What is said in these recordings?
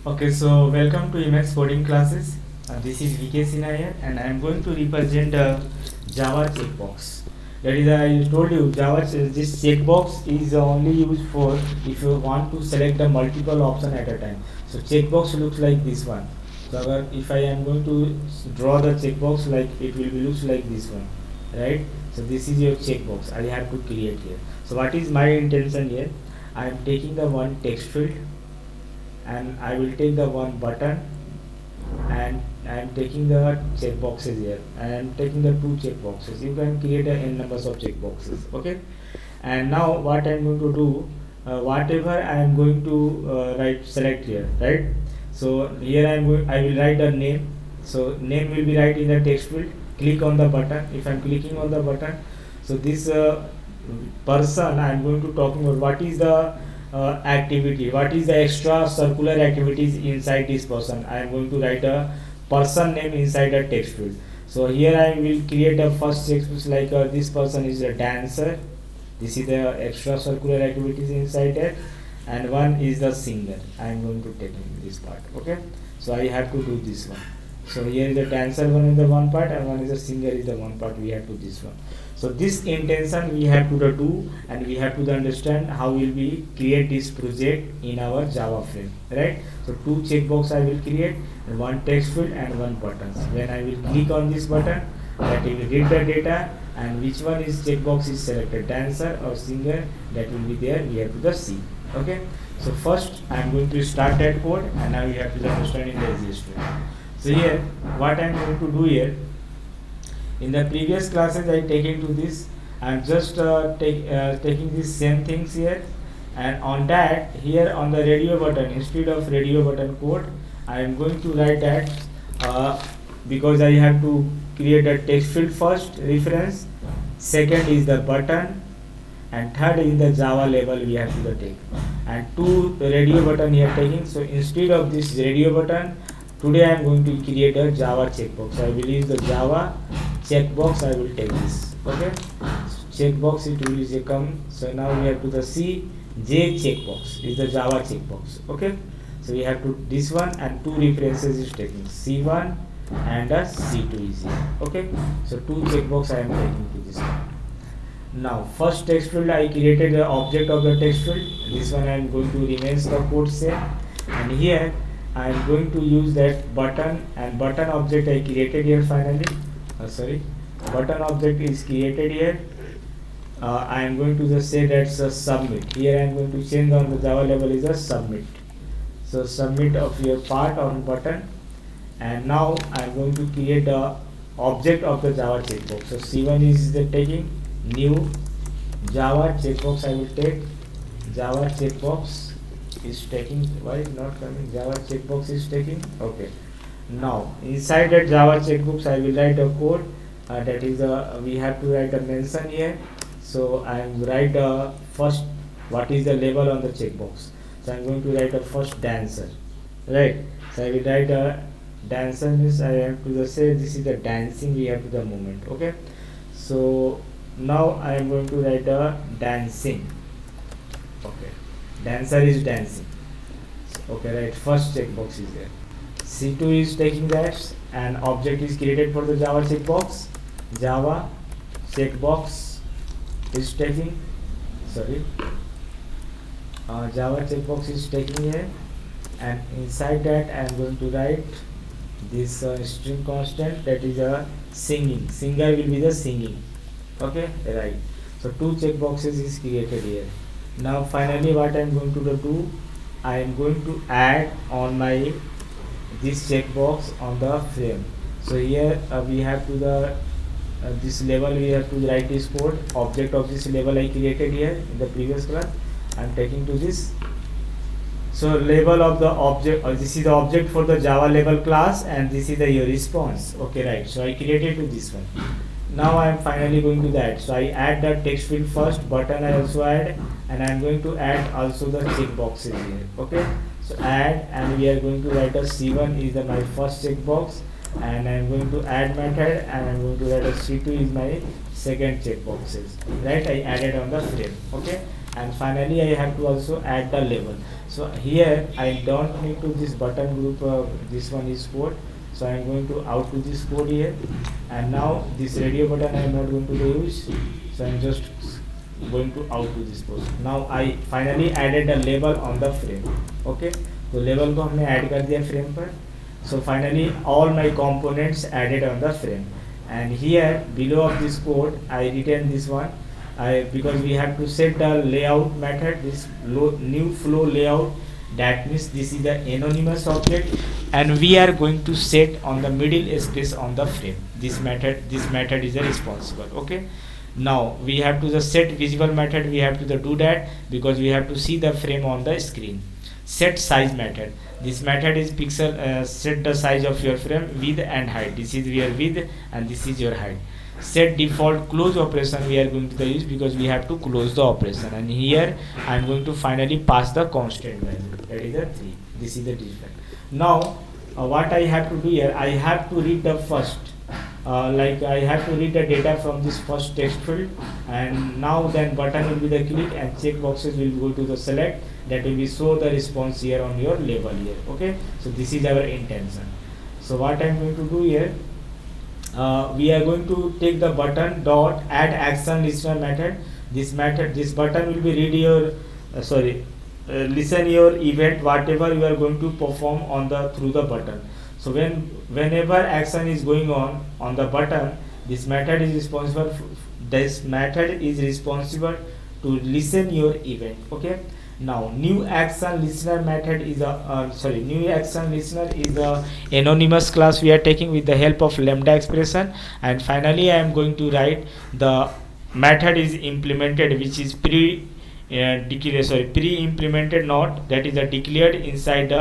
Okay, so welcome to Emax coding classes. This is VK Sinha here, and I am going to represent Java checkbox. That is, I told you, this checkbox is only used for if you want to select the multiple option at a time. So checkbox looks like this one. So if I am going to draw the checkbox, like it will be looks like this one, right? So this is your checkbox. I have to create here. So what is my intention here? I am taking the one text field and I will take the one button and I am taking the check boxes here. I am taking the two check boxes. You can create a n numbers of check boxes. Okay. And now what I am going to do, whatever I am going to write, select here, right? So here I will write a name. So name will be right in the text field. Click on the button. If I am clicking on the button, so this person I am going to talking about what is the activity, what is the extra circular activities inside this person. I am going to write a person name inside a text field. So here I will create a first text like this person is a dancer. This is the extra circular activities inside it, and one is the singer. I am going to take in this part. Okay, so I have to do this one. So here is the dancer one is the one part, and one is the singer is the one part. We have to this one. So this intention we have to do, and we have to understand how will we create this project in our Java frame, right? So two checkbox I will create, and one text field and one buttons. When I will click on this button, that will read the data, and which one is checkbox is selected, dancer or singer, that will be there. We have to the see. Okay. So first I am going to start that code, and now you have to understand in the easiest way. So here, what I am going to do here. In the previous classes I taken to this, I am just taking these same things here, and on that here on the radio button, instead of radio button code, I am going to write that because I have to create a text field first reference, second is the button, and third is the Java label we have to take, and two radio button here taking. So instead of this radio button, today I am going to create a Java checkbox. So I will use the Java checkbox. I will take this. Okay, so checkbox it will come. So now we have to the C J checkbox is the Java checkbox. Okay, so we have to this one, and two references is taking C1 and a C2 is here. Okay, so two checkbox I am taking to this one. Now first text field I created the object of the text field. This one I am going to remains the code same, and here I am going to use that button, and button object I created here finally. Button object is created here. I am going to just say that's a submit. Here I am going to change on the Java level is a submit. So submit of your part on button, and now I am going to create the object of the Java checkbox. So C1 is the taking new Java checkbox. I will take Java checkbox is taking. Why is not coming? Java checkbox is taking. Okay. Now inside that Java checkbox I will write a code, that is we have to write a mention here. So I am write first what is the label on the checkbox. So I am going to write a first dancer, right? So I will write a dancer means I have to just say this is the dancing we have to the movement. Okay, so now I am going to write a dancing. Okay, dancer is dancing. Okay, right, first checkbox is there. C2 is taking that, and object is created for the Java checkbox. Java checkbox is taking, Java checkbox is taking here, and inside that I am going to write this string constant, that is a singing. Singer will be the singing. Okay, right. So two checkboxes is created here. Now finally what I am going to do, I am going to add on my this checkbox on the frame. So here we have to the this level we have to write this code. Object of this level I created here in the previous class. I am taking to this. So label of the object, this is the object for the Java label class, and this is the your response. Okay, right. So I created to this one. Now I am finally going to that. So I add the text field first, button I also add, and I am going to add also the checkboxes here. Okay. So add, and we are going to write a C1 is the my first checkbox, and I am going to add method, and I am going to write a C2 is my second checkboxes. Right, I added on the frame. Okay, and finally I have to also add the label. So here I don't need to this button group, this one is code, so I am going to out to this code here, and now this radio button I am not going to use, so I am just going to out to this code. Now I finally added a label on the frame. Okay, तो label को हमने add कर दिया frame पर. So finally all my components added on the frame, and here below of this code I written this one. Because we have to set the layout method, this new flow layout, that means this is the anonymous object, and we are going to set on the middle space on the frame. This method is responsible. Okay, now we have to the set visible method, we have to the do that because we have to see the frame on the screen. Set size method, this method is pixel, set the size of your frame, width and height. This is your width and this is your height. Set default close operation we are going to use because we have to close the operation, and here I am going to finally pass the constant value, that is the 3. This is the default. Now what I have to do here, I have to read the first, like I have to read the data from this first text field, and now then button will be the click and check boxes will go to the select, that will be show the response here on your label here. Okay, so this is our intention. So what I am going to do here, we are going to take the button dot add action listener method. This button will be read your listen your event whatever you are going to perform on the through the button. So whenever action is going on the button, this method is responsible to listen your event. Okay, now new action listener method is new action listener is the anonymous class we are taking with the help of lambda expression, and finally I am going to write the method is implemented, which is pre-implemented not, that is declared inside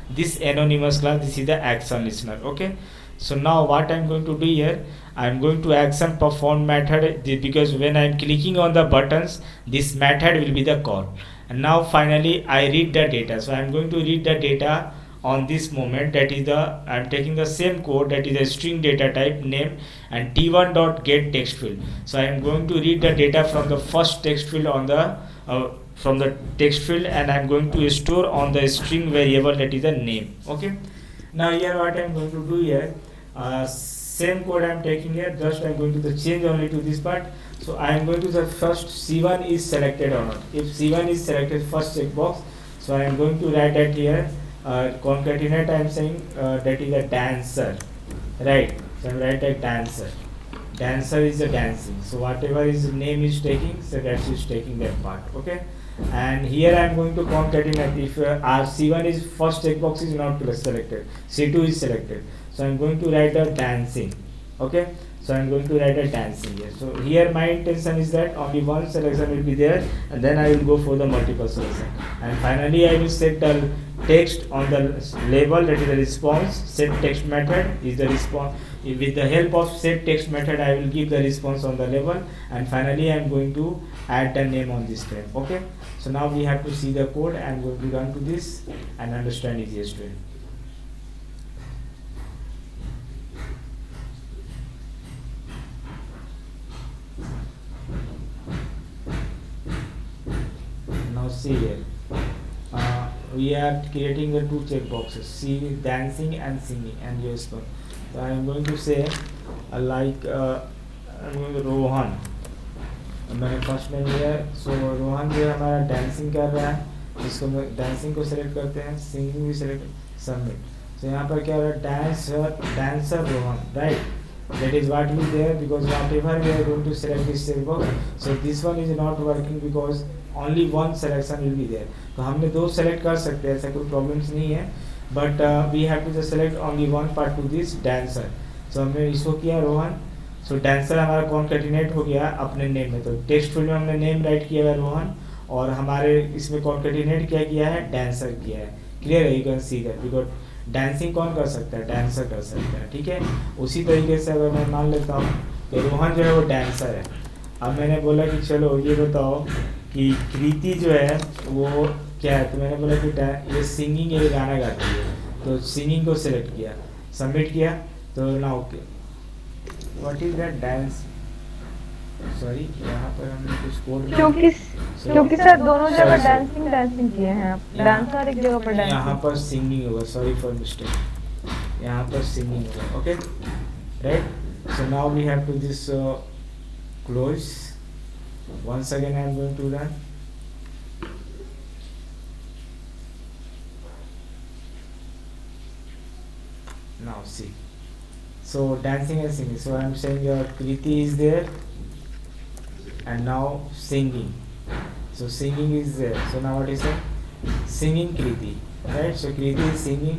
this anonymous class. This is the action listener. Okay, so now what I am going to do here, I am going to action perform method, because when I am clicking on the buttons, this method will be the call. And now finally I read the data, so I am going to read the data on this moment, that is I am taking the same code, that is a string data type name and t1 dot get text field. So I am going to read the data from the first text field on the from the text field, and I am going to store on the string variable, that is the name. Okay, now here what I am going to do here, same code I am taking here, just I am going to change only to this part. So I am going to the first C1 is selected or not. If C1 is selected, first checkbox, so I am going to write that here, concatenate, I am saying that is a dancer, right? So I am write that dancer is a dancing, so whatever his name is taking, so that is taking that part. Okay, and here I am going to concatenate, if our C1 is first checkbox is not selected, C2 is selected, so I am going to write the dancing. Okay, so I am going to write a dancing here. So here my intention is that only one selection will be there, and then I will go for the multiple selection, and finally I will set the text on the label, that is the response. Set text method is the response. With the help of set text method I will give the response on the label, and finally I am going to add the name on this frame. Okay, so now we have to see the code. I am going to run to this and understand easiest way. Now see here, we are creating the two checkboxes, see dancing and singing and yes. So I am going to say I am going to Rohan, मैंने first name लिया है. सो रोहन जो हमारा dancing कर रहा है, इसको dancing को सेलेक्ट करते हैं, सिंगिंग भी सेलेक्ट, सबमिट. सो यहाँ पर क्या हो रहा है, dancer Rohan, right. That is what is there, because whatever we are going to select this checkbox, so this one is not working because only one selection will be there. तो हमने दो select कर सकते हैं, ऐसा कोई problems नहीं है, but we have to just select only one part to this dancer. So हमने इसको किया रोहन. सो डांसर हमारा कॉन्केटिनेट हो गया अपने नेम में, तो टेक्स्ट फील्ड में हमने नेम राइट किया है रोहन, और हमारे इसमें कॉन्केटिनेट क्या किया है, डांसर किया है. क्लियर है, you can see that, because dancing कौन कर सकता है, डांसर कर सकता है. ठीक है, उसी तरीके से अगर मैं मान लेता हूँ कि रोहन जो है वो डांसर है. अब मैंने बोला कि चलो ये बताओ कि कृति जो है वो क्या है, तो मैंने बोला कि ये सिंगिंग, ये गाना गाती है, तो सिंगिंग को सिलेक्ट किया, सबमिट किया. तो ना okay, what is that dance, sorry, यहाँ पर हमने कुछ कोड क्योंकि क्योंकि सर दोनों जगह सॉरी डांसिंग डांसिंग किए हैं आप, डांसर एक जगह पर यहाँ डांसिंग। पर सिंगिंग होगा, सॉरी फॉर मिस्टेक, यहाँ पर सिंगिंग होगा, okay right. So now we have to this close. Once again I am going to run. Now see, so dancing and singing, so I am saying your Kriti is there, and now singing, so singing is there, so now what is it, singing Kriti, right? So Kriti is singing,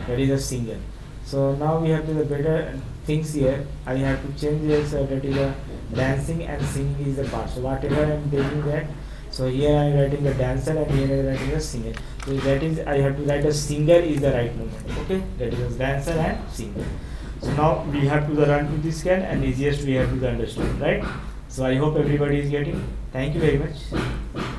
that is a singer. So now we have to the better things here, I have to change this, that is a dancing and singing is the part, so whatever I am taking that, so here I am writing the dancer and here I am writing the singer, so that is I have to write a singer is the right moment, okay, that is a dancer and singer. So now we have to the run to this scan and easiest we have to the understand, right? So I hope everybody is getting. Thank you very much.